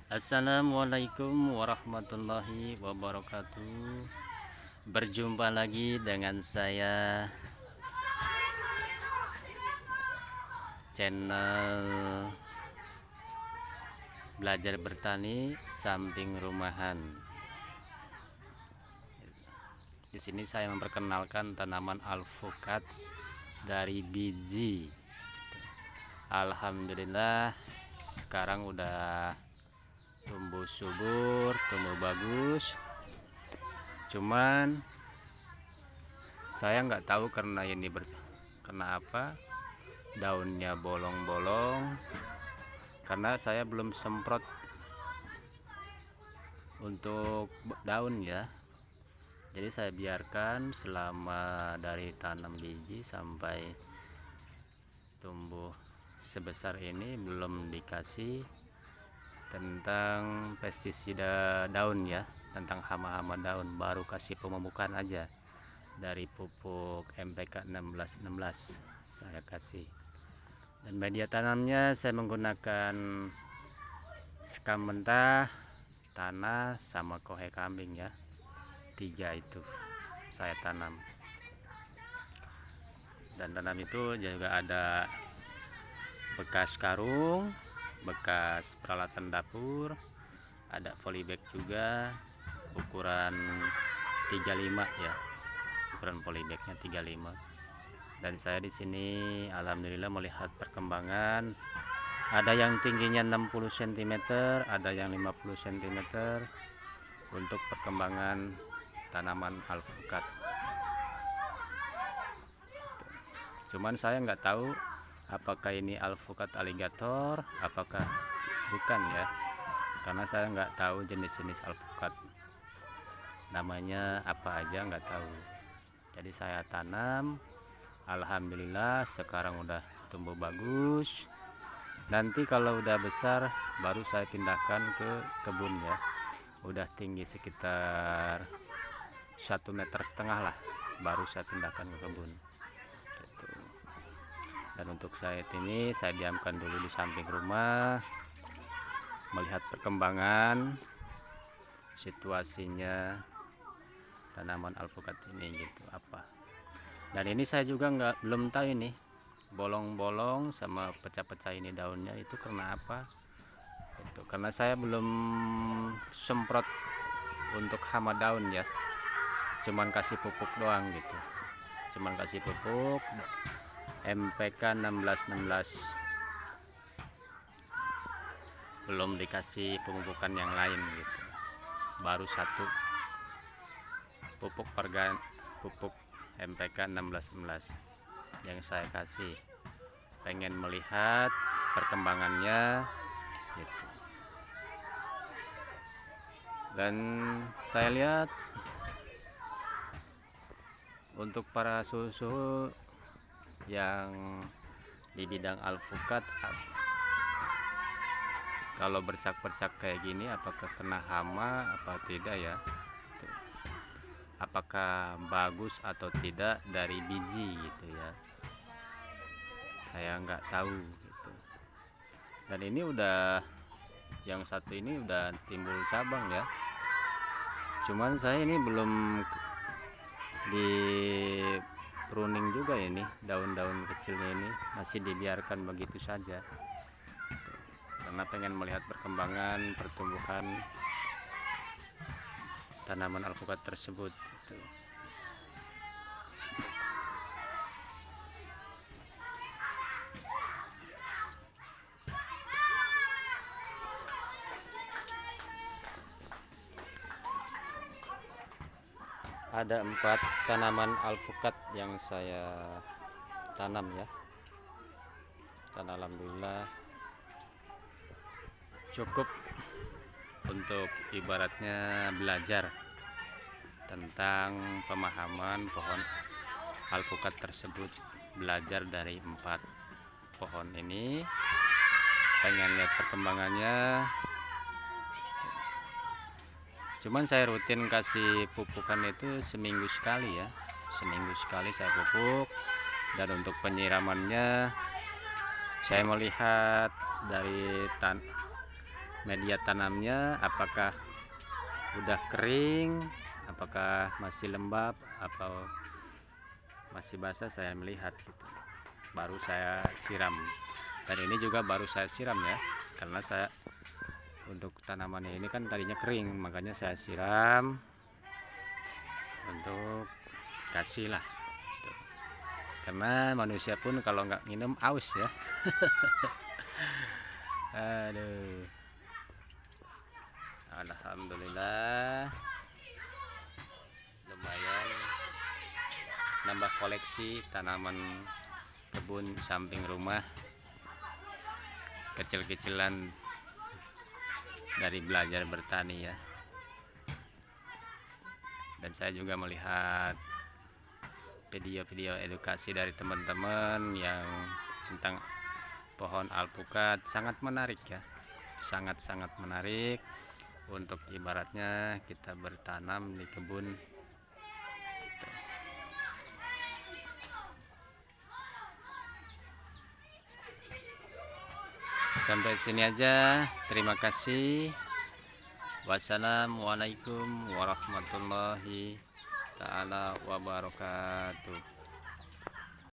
Assalamualaikum warahmatullahi wabarakatuh. Berjumpa lagi dengan saya, channel Belajar Bertani Samping Rumahan. Di sini saya memperkenalkan tanaman alpukat dari biji. Alhamdulillah sekarang udah tumbuh subur, tumbuh bagus. Cuman saya nggak tahu karena ini kena apa, daunnya bolong-bolong, karena saya belum semprot untuk daun ya. Jadi saya biarkan selama dari tanam biji sampai tumbuh sebesar ini, belum dikasih tentang pestisida daun ya, tentang hama-hama daun, baru kasih pemupukan aja dari pupuk NPK 1616 saya kasih. Dan media tanamnya saya menggunakan sekam mentah, tanah, sama kohe kambing ya. 3 itu saya tanam. Dan tanam itu juga ada bekas karung, bekas peralatan dapur, ada polybag juga ukuran 35 ya, ukuran polybagnya 35. Dan saya di sini alhamdulillah melihat perkembangan, ada yang tingginya 60 cm, ada yang 50 cm untuk perkembangan tanaman alpukat. Cuman saya nggak tahu apakah ini alpukat aligator, apakah bukan ya, karena saya nggak tahu jenis-jenis alpukat namanya apa aja, nggak tahu. Jadi saya tanam, alhamdulillah sekarang udah tumbuh bagus. Nanti kalau udah besar baru saya pindahkan ke kebun ya. Udah tinggi sekitar 1,5 meter lah, baru saya pindahkan ke kebun. Dan untuk saat ini saya diamkan dulu di samping rumah, melihat perkembangan situasinya tanaman alpukat ini gitu apa. Dan ini saya juga belum tahu ini bolong-bolong sama pecah-pecah ini daunnya itu karena apa itu, karena saya belum semprot untuk hama daun ya, cuman kasih pupuk doang gitu, cuman kasih pupuk NPK 1616, belum dikasih pemupukan yang lain gitu. Baru satu pupuk pupuk NPK 1616 yang saya kasih, pengen melihat perkembangannya gitu. Dan saya lihat untuk para suhu yang di bidang alpukat, kalau bercak-bercak kayak gini apakah kena hama apa tidak ya, apakah bagus atau tidak dari biji gitu ya, saya nggak tahu gitu. Dan ini udah, yang satu ini udah timbul cabang ya, cuman saya ini belum di pruning juga ini, daun-daun kecilnya ini masih dibiarkan begitu saja karena pengen melihat perkembangan pertumbuhan tanaman alpukat tersebut gitu. Ada 4 tanaman alpukat yang saya tanam ya, dan alhamdulillah cukup untuk ibaratnya belajar tentang pemahaman pohon alpukat tersebut. Belajar dari 4 pohon ini, pengen lihat perkembangannya. Cuman saya rutin kasih pupukan itu seminggu sekali ya, seminggu sekali saya pupuk. Dan untuk penyiramannya saya melihat dari media tanamnya apakah udah kering, apakah masih lembab atau masih basah, saya melihat gitu. Baru saya siram, dan ini juga baru saya siram ya, karena saya untuk tanamannya ini kan tadinya kering, makanya saya siram untuk kasih lah gitu. Karena manusia pun kalau nggak minum aus ya. Aduh, alhamdulillah lumayan nambah koleksi tanaman kebun samping rumah kecil-kecilan dari belajar bertani ya. Dan saya juga melihat video-video edukasi dari teman-teman yang tentang pohon alpukat, sangat menarik ya, sangat-sangat menarik untuk ibaratnya kita bertanam di kebun. Sampai sini aja, terima kasih. Wassalamualaikum warahmatullahi ta'ala wabarakatuh.